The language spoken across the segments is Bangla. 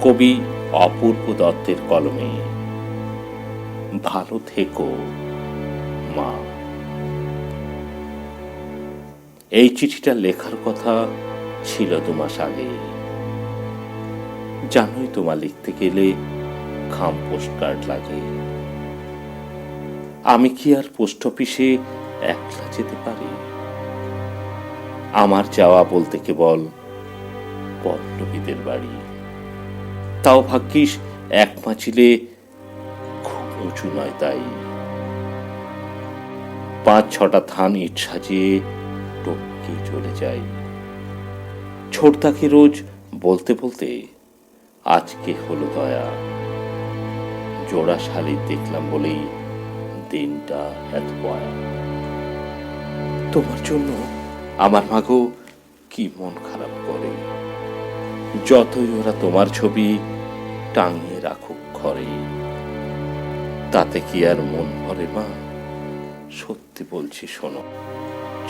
কবি অপূর্ব দত্তের কলমে। ভালো থেকো মা। এই চিঠিটা লেখার কথা ছিল 2 মাস আগে। জানোই তোমার লিখতে গেলে খাম পোস্টকার্ড লাগে। আমি কি আর পোস্ট অফিসে একলা যেতে পারি? আমার যাওয়া বলতে কেবল পল্লবীদের বাড়ি। তাও ভাগ্যিস 1 পাঁচিলে, খুব উঁচু নয় তাই। 5-6টা থান ইট সাজিয়ে টপকে চলে যাই। ছোটদাকে রোজ বলতে বলতে আজকে হলো দয়া। জোড়া শালিক দেখলাম বলেই দিনটা এত বয়া। তোমার জন্য আমার মাগো কি মন খারাপ করে। যতই ওরা তোমার ছবি টাঙিয়ে রাখুক ঘরে, তাতে কি আর মন ভরে মা? সত্যি বলছি শোনো।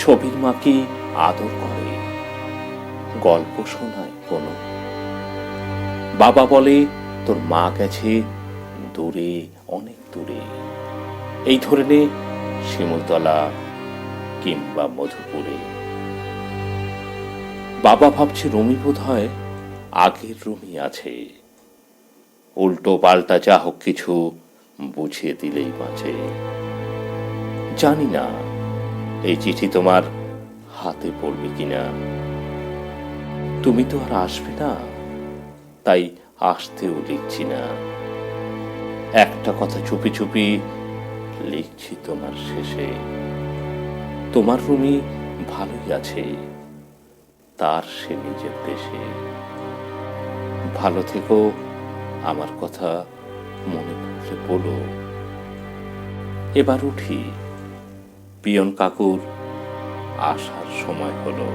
ছবির মা কি আদর করে, গল্প শোনায় কোনো? বাবা বলে তোর মা গেছে দূরে, অনেক দূরে, এই ধরে নে শিমুলতলা কিংবা মধুপুরে। বাবা ভাবছে রুমি বোধ হয় আগের রুমি আছে। উল্টো পাল্টা যা হোক কিছু বুঝিয়ে দিলেই বাঁচে। জানি না এই চিঠি তোমার হাতে পড়বে কিনা। তুমি তো আর আসবে না, তাই আসতেও লিখছি না। একটা কথা চুপি চুপি লিখছি তোমার শেষে। তোমার রুমি ভালোই আছে, তার সে নিজের দেশে। ভালো থেকো, আমার কথা মনে পড়লে বলো। এবার উঠি, পিয়ন কাকুর আসার সময় হলো।